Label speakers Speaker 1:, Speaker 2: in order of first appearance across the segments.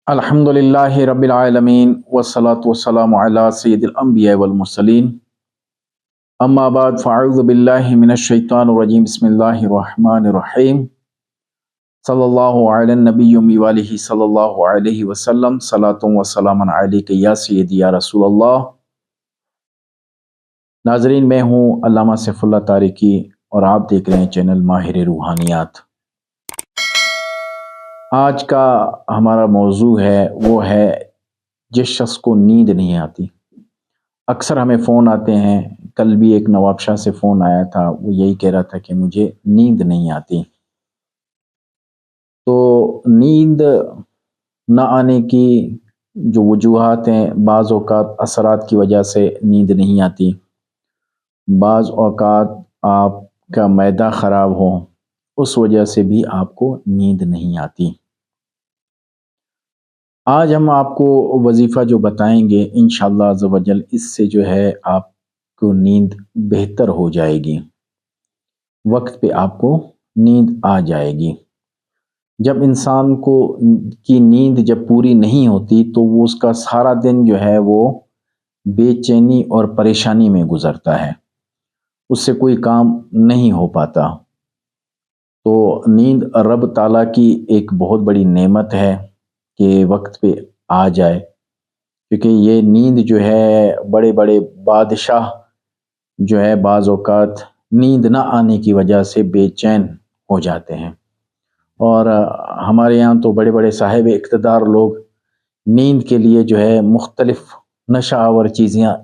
Speaker 1: الحمدللہ رب العالمین والصلاة والسلام علی سید الانبیاء والمرسلین اما بعد فاعوذ باللہ من الشیطان الرجیم بسم اللہ الرحمن الرحیم صلی اللہ علی النبی وآلہ صلی اللہ علیہ وسلم صلاۃ و سلام علیک یا سیدی یا رسول اللہ۔ ناظرین، میں ہوں علامہ سیف اللہ تارکی اور آپ دیکھ رہے ہیں چینل ماہر روحانیات۔ آج کا ہمارا موضوع وہ ہے جس شخص کو نیند نہیں آتی۔ اکثر ہمیں فون آتے ہیں، کل بھی ایک نواب شاہ سے فون آیا تھا، وہ یہی کہہ رہا تھا کہ مجھے نیند نہیں آتی۔ تو نیند نہ آنے کی جو وجوہات ہیں، بعض اوقات اثرات کی وجہ سے نیند نہیں آتی، بعض اوقات آپ کا معدہ خراب ہو اس وجہ سے بھی آپ کو نیند نہیں آتی۔ آج ہم آپ کو وظیفہ جو بتائیں گے انشاءاللہ عز و جل، اس سے جو ہے آپ کو نیند بہتر ہو جائے گی، وقت پہ آپ کو نیند آ جائے گی۔ جب انسان کی نیند جب پوری نہیں ہوتی تو وہ اس کا سارا دن جو ہے وہ بے چینی اور پریشانی میں گزرتا ہے، اس سے کوئی کام نہیں ہو پاتا۔ تو نیند رب تعالیٰ کی ایک بہت بڑی نعمت ہے کہ وقت پہ آ جائے، کیونکہ یہ نیند جو ہے بڑے بڑے بادشاہ جو ہے بعض اوقات نیند نہ آنے کی وجہ سے بے چین ہو جاتے ہیں، اور ہمارے یہاں تو بڑے بڑے صاحب اقتدار لوگ نیند کے لیے جو ہے مختلف نشہ آور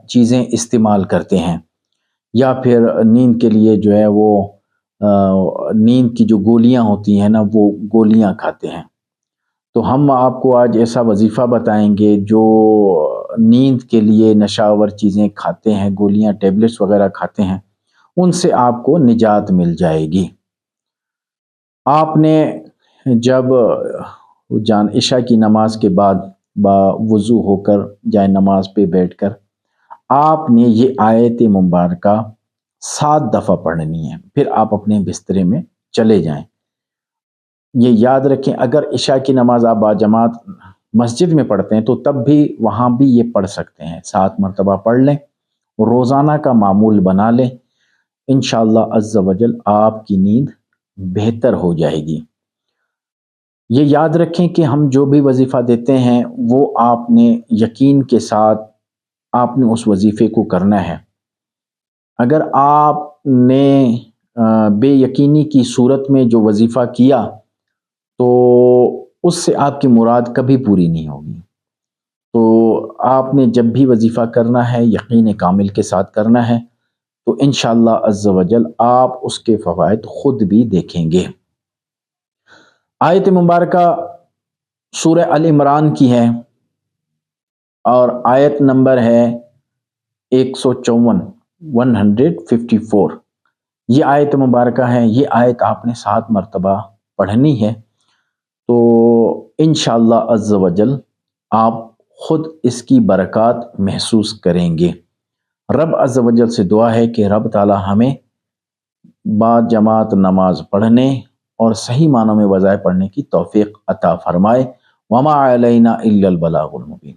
Speaker 1: چیزیں استعمال کرتے ہیں، یا پھر نیند کے لیے جو ہے وہ نیند کی جو گولیاں ہوتی ہیں نا، وہ گولیاں کھاتے ہیں۔ تو ہم آپ کو آج ایسا وظیفہ بتائیں گے جو نیند کے لیے نشہ آور چیزیں کھاتے ہیں، گولیاں ٹیبلٹس وغیرہ کھاتے ہیں، ان سے آپ کو نجات مل جائے گی۔ آپ نے جب عشاء کی نماز کے بعد وضو ہو کر جائے نماز پہ بیٹھ کر آپ نے یہ آیت مبارکہ 7 دفعہ پڑھنی ہے، پھر آپ اپنے بسترے میں چلے جائیں۔ یہ یاد رکھیں، اگر عشاء کی نماز آپ باجماعت مسجد میں پڑھتے ہیں تو تب بھی وہاں بھی یہ پڑھ سکتے ہیں، 7 مرتبہ پڑھ لیں، روزانہ کا معمول بنا لیں، انشاءاللہ عز و جل آپ کی نیند بہتر ہو جائے گی۔ یہ یاد رکھیں کہ ہم جو بھی وظیفہ دیتے ہیں وہ آپ نے یقین کے ساتھ آپ نے اس وظیفے کو کرنا ہے۔ اگر آپ نے بے یقینی کی صورت میں جو وظیفہ کیا تو اس سے آپ کی مراد کبھی پوری نہیں ہوگی۔ تو آپ نے جب بھی وظیفہ کرنا ہے یقین کامل کے ساتھ کرنا ہے، تو انشاءاللہ عز و جل آپ اس کے فوائد خود بھی دیکھیں گے۔ آیت مبارکہ سورہ ال عمران کی ہے اور آیت نمبر ہے 154۔ یہ آیت مبارکہ ہے، یہ آیت آپ نے 7 مرتبہ پڑھنی ہے، تو انشاءاللہ عز و جل آپ خود اس کی برکات محسوس کریں گے۔ رب عز و جل سے دعا ہے کہ رب تعالی ہمیں باجماعت نماز پڑھنے اور صحیح معنوں میں وظائف پڑھنے کی توفیق عطا فرمائے۔ وما علینا الا البلاغ المبین۔